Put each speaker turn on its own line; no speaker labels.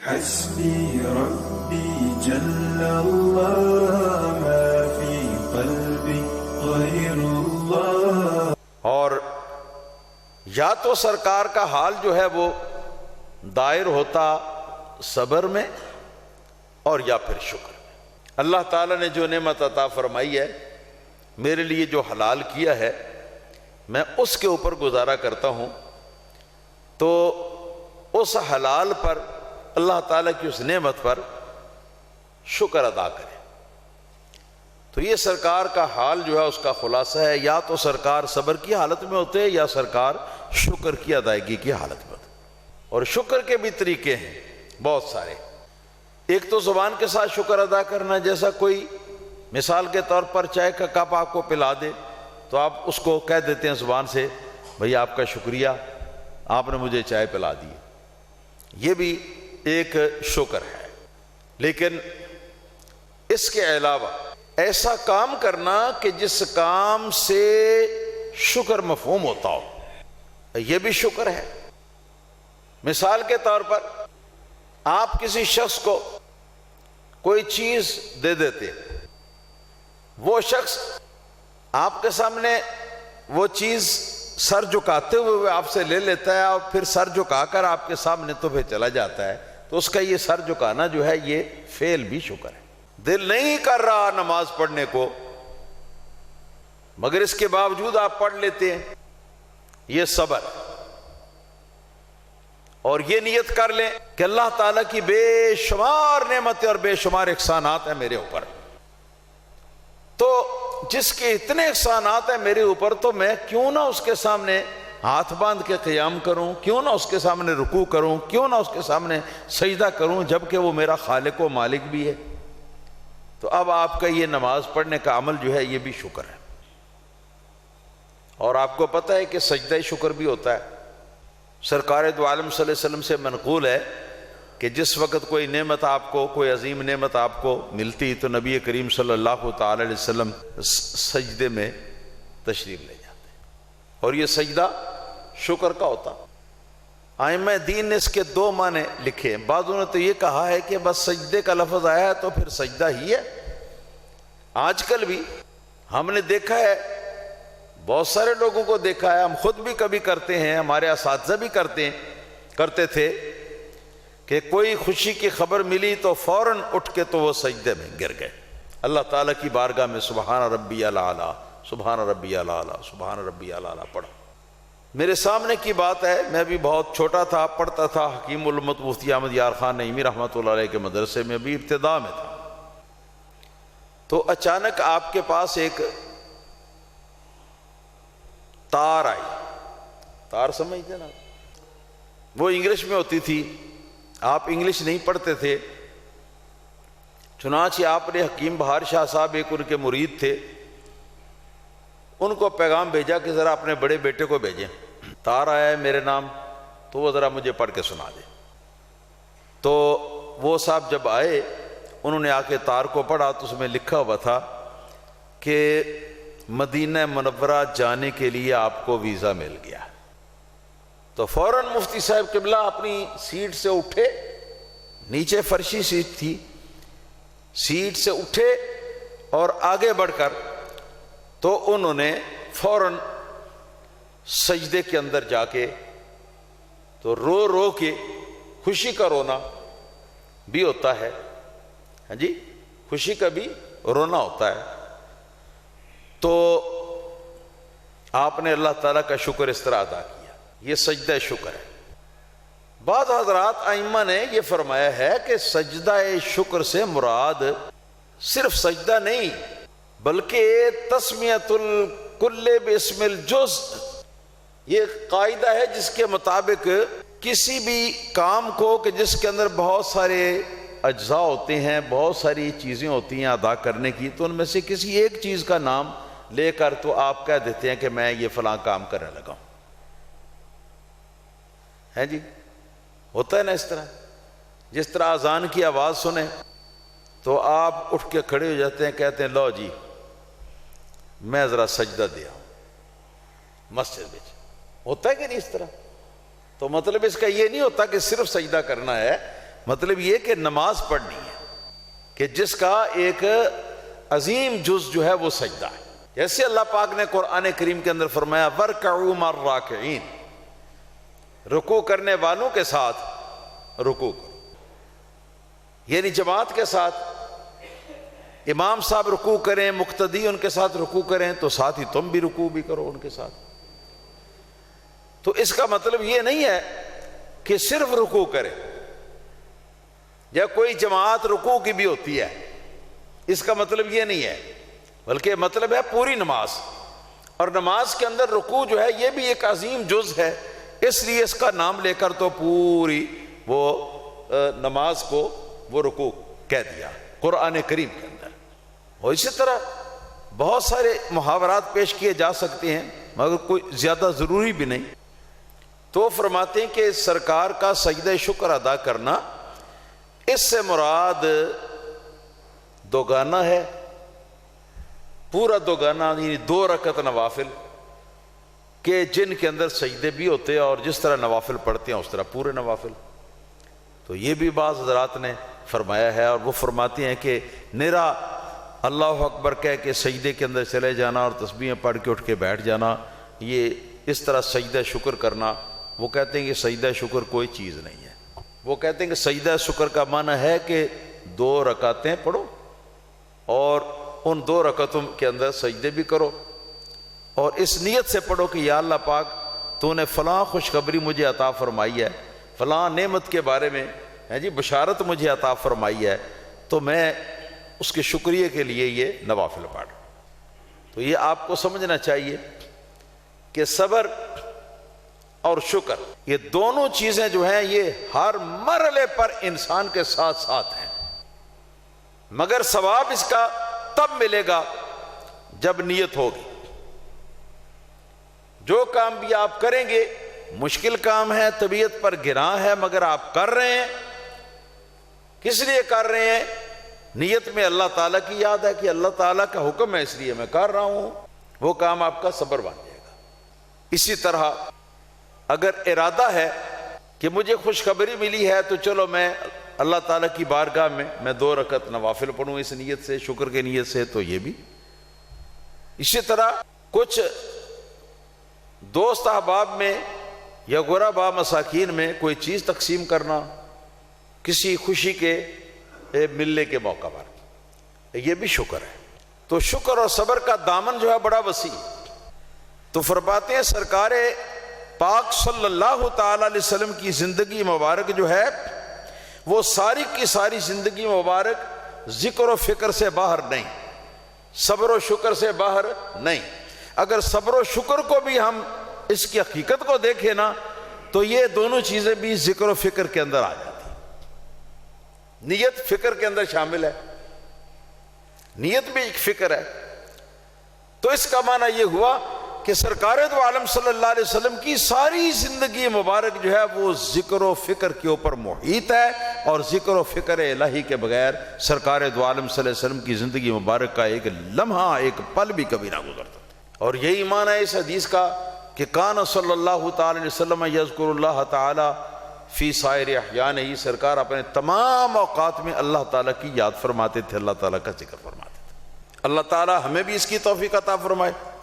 حسبي ربي جل الله ما في قلبي غير الله.
اور یا تو سرکار کا حال جو ہے وہ دائر ہوتا صبر میں اور یا پھر شکر میں. اللہ تعالیٰ نے جو نعمت عطا فرمائی ہے، میرے لیے جو حلال کیا ہے، میں اس کے اوپر گزارا کرتا ہوں، تو اس حلال پر، اللہ تعالیٰ کی اس نعمت پر شکر ادا کریں. تو یہ سرکار کا حال جو ہے اس کا خلاصہ ہے. یا تو سرکار صبر کی حالت میں ہوتے ہیں یا سرکار شکر کی ادائیگی کی حالت میں ہوتے. اور شکر کے بھی طریقے ہیں بہت سارے. ایک تو زبان کے ساتھ شکر ادا کرنا، جیسا کوئی مثال کے طور پر چائے کا کپ آپ کو پلا دے تو آپ اس کو کہہ دیتے ہیں زبان سے، بھئی آپ کا شکریہ، آپ نے مجھے چائے پلا دی. یہ بھی ایک شکر ہے. لیکن اس کے علاوہ ایسا کام کرنا کہ جس کام سے شکر مفہوم ہوتا ہو، یہ بھی شکر ہے. مثال کے طور پر آپ کسی شخص کو کوئی چیز دے دیتے، وہ شخص آپ کے سامنے وہ چیز سر جھکاتے ہوئے آپ سے لے لیتا ہے اور پھر سر جھکا کر آپ کے سامنے تو پھر چلا جاتا ہے، تو اس کا یہ سر جھکانا جو ہے یہ فعل بھی شکر ہے. دل نہیں کر رہا نماز پڑھنے کو، مگر اس کے باوجود آپ پڑھ لیتے ہیں، یہ صبر. اور یہ نیت کر لیں کہ اللہ تعالیٰ کی بے شمار نعمتیں اور بے شمار احسانات ہیں میرے اوپر، تو جس کے اتنے احسانات ہیں میرے اوپر، تو میں کیوں نہ اس کے سامنے ہاتھ باندھ کے قیام کروں، کیوں نہ اس کے سامنے رکوع کروں، کیوں نہ اس کے سامنے سجدہ کروں، جبکہ وہ میرا خالق و مالک بھی ہے. تو اب آپ کا یہ نماز پڑھنے کا عمل جو ہے یہ بھی شکر ہے. اور آپ کو پتہ ہے کہ سجدہ شکر بھی ہوتا ہے. سرکار دو عالم صلی اللہ علیہ وسلم سے منقول ہے کہ جس وقت کوئی نعمت آپ کو، کوئی عظیم نعمت آپ کو ملتی تو نبی کریم صلی اللہ تعالی علیہ وسلم سجدے میں تشریف لے جاتے، اور یہ سجدہ شکر کا ہوتا. ائمہ دین نے اس کے دو معنی لکھے ہیں. بعضوں نے تو یہ کہا ہے کہ بس سجدے کا لفظ آیا ہے تو پھر سجدہ ہی ہے. آج کل بھی ہم نے دیکھا ہے، بہت سارے لوگوں کو دیکھا ہے، ہم خود بھی کبھی کرتے ہیں، ہمارے اساتذہ بھی کرتے تھے کہ کوئی خوشی کی خبر ملی تو فوراً اٹھ کے تو وہ سجدے میں گر گئے، اللہ تعالیٰ کی بارگاہ میں سبحان ربی الاعلیٰ، سبحان ربی الاعلیٰ، سبحان ربی الاعلیٰ پڑھا. میرے سامنے کی بات ہے، میں بھی بہت چھوٹا تھا، پڑھتا تھا حکیم الامت مفتی احمد یار خان نعیمی رحمۃ اللہ علیہ کے مدرسے میں، بھی ابتدا میں تھا. تو اچانک آپ کے پاس ایک تار آئی. تار سمجھتے نا، وہ انگلش میں ہوتی تھی، آپ انگلش نہیں پڑھتے تھے، چنانچہ آپ نے حکیم بہار شاہ صاحب ایک ان کے مرید تھے، ان کو پیغام بھیجا کہ ذرا اپنے بڑے بیٹے کو بھیجیں، تار آیا ہے میرے نام، تو وہ ذرا مجھے پڑھ کے سنا دے. تو وہ صاحب جب آئے، انہوں نے آ کے تار کو پڑھا تو اس میں لکھا ہوا تھا کہ مدینہ منورہ جانے کے لیے آپ کو ویزا مل گیا. تو فوراً مفتی صاحب قبلہ اپنی سیٹ سے اٹھے، نیچے فرشی سیٹ تھی، سیٹ سے اٹھے اور آگے بڑھ کر تو انہوں نے فوراً سجدے کے اندر جا کے تو رو رو کے، خوشی کا رونا بھی ہوتا ہے، ہاں جی، خوشی کا بھی رونا ہوتا ہے. تو آپ نے اللہ تعالیٰ کا شکر اس طرح ادا کیا، یہ سجدہ شکر ہے. بعض حضرات ائمہ نے یہ فرمایا ہے کہ سجدہ شکر سے مراد صرف سجدہ نہیں بلکہ تسمیت الکل باسم الجز. یہ قاعدہ ہے جس کے مطابق کسی بھی کام کو کہ جس کے اندر بہت سارے اجزاء ہوتے ہیں، بہت ساری چیزیں ہوتی ہیں ادا کرنے کی، تو ان میں سے کسی ایک چیز کا نام لے کر تو آپ کہہ دیتے ہیں کہ میں یہ فلاں کام کرنے لگا ہوں. ہے جی، ہوتا ہے نا اس طرح. جس طرح اذان کی آواز سنیں تو آپ اٹھ کے کھڑے ہو جاتے ہیں، کہتے ہیں لو جی میں ذرا سجدہ دیا مسجد میں. ہوتا ہے کہ نہیں اس طرح؟ تو مطلب اس کا یہ نہیں ہوتا کہ صرف سجدہ کرنا ہے، مطلب یہ کہ نماز پڑھنی ہے کہ جس کا ایک عظیم جز جو ہے وہ سجدہ ہے. جیسے اللہ پاک نے قرآن کریم کے اندر فرمایا وَارْكَعُوا مَعَ الرَّاكِعِينَ، رکوع کرنے والوں کے ساتھ رکوع کرو، یعنی جماعت کے ساتھ امام صاحب رکوع کریں، مقتدی ان کے ساتھ رکوع کریں تو ساتھ ہی تم بھی رکوع بھی کرو ان کے ساتھ. تو اس کا مطلب یہ نہیں ہے کہ صرف رکوع کرے، یا کوئی جماعت رکوع کی بھی ہوتی ہے، اس کا مطلب یہ نہیں ہے، بلکہ مطلب ہے پوری نماز. اور نماز کے اندر رکوع جو ہے یہ بھی ایک عظیم جز ہے، اس لیے اس کا نام لے کر تو پوری وہ نماز کو وہ رکوع کہہ دیا قرآن کریم کے اندر. اور اسی طرح بہت سارے محاورات پیش کیے جا سکتے ہیں مگر کوئی زیادہ ضروری بھی نہیں. تو فرماتے ہیں کہ سرکار کا سجدہ شکر ادا کرنا، اس سے مراد دوگانہ ہے، پورا دوگانہ، یعنی 2 رکعت نوافل کہ جن کے اندر سجدے بھی ہوتے ہیں اور جس طرح نوافل پڑھتے ہیں اس طرح پورے نوافل. تو یہ بھی بعض حضرات نے فرمایا ہے، اور وہ فرماتے ہیں کہ نرا اللہ اکبر کہہ کے سجدے کے اندر چلے جانا اور تسبیحیں پڑھ کے اٹھ کے بیٹھ جانا، یہ اس طرح سجدہ شکر کرنا، وہ کہتے ہیں کہ سجدہ شکر کوئی چیز نہیں ہے. وہ کہتے ہیں کہ سجدہ شکر کا معنی ہے کہ 2 رکعتیں پڑھو اور ان 2 رکعتوں کے اندر سجدے بھی کرو، اور اس نیت سے پڑھو کہ یا اللہ پاک تو نے فلاں خوشخبری مجھے عطا فرمائی ہے، فلاں نعمت کے بارے میں بشارت مجھے عطا فرمائی ہے، تو میں اس کے شکریہ کے لیے یہ نوافل پڑھ. تو یہ آپ کو سمجھنا چاہیے کہ صبر اور شکر یہ دونوں چیزیں جو ہیں یہ ہر مرحلے پر انسان کے ساتھ ساتھ ہیں، مگر ثواب اس کا تب ملے گا جب نیت ہوگی. جو کام بھی آپ کریں گے، مشکل کام ہے، طبیعت پر گراں ہے، مگر آپ کر رہے ہیں، کس لیے کر رہے ہیں؟ نیت میں اللہ تعالیٰ کی یاد ہے کہ اللہ تعالیٰ کا حکم ہے اس لیے میں کر رہا ہوں، وہ کام آپ کا صبر بن جائے گا. اسی طرح اگر ارادہ ہے کہ مجھے خوشخبری ملی ہے تو چلو میں اللہ تعالیٰ کی بارگاہ میں 2 رکعت نوافل پڑھوں اس نیت سے، شکر کی نیت سے، تو یہ بھی. اسی طرح کچھ دوست احباب میں یا غربا مساکین میں کوئی چیز تقسیم کرنا کسی خوشی کے ملنے کے موقع پر، یہ بھی شکر ہے. تو شکر اور صبر کا دامن جو ہے بڑا وسیع. تو فرماتے ہیں سرکار پاک صلی اللہ تعالی علیہ وسلم کی زندگی مبارک جو ہے وہ ساری کی ساری زندگی مبارک ذکر و فکر سے باہر نہیں، صبر و شکر سے باہر نہیں. اگر صبر و شکر کو بھی ہم اس کی حقیقت کو دیکھیں نا تو یہ دونوں چیزیں بھی ذکر و فکر کے اندر آ جاتی. نیت فکر کے اندر شامل ہے، نیت بھی ایک فکر ہے. تو اس کا معنی یہ ہوا کہ سرکار دو عالم صلی اللہ علیہ وسلم کی ساری زندگی مبارک جو ہے وہ ذکر و فکر کے اوپر محیط ہے، اور ذکر و فکر الہی کے بغیر سرکار دو عالم صلی اللہ علیہ وسلم کی زندگی مبارک کا ایک لمحہ ایک پل بھی کبھی نہ گزرتا. اور یہی معنی ہے اس حدیث کا کہ کان صلی اللہ تعالی علیہ وسلم یذکر اللہ تعالی فی سائر احیانہ، سرکار اپنے تمام اوقات میں اللہ تعالیٰ کی یاد فرماتے تھے، اللہ تعالیٰ کا ذکر فرماتے تھے. اللہ تعالیٰ ہمیں بھی اس کی توفیق عطا فرمائے.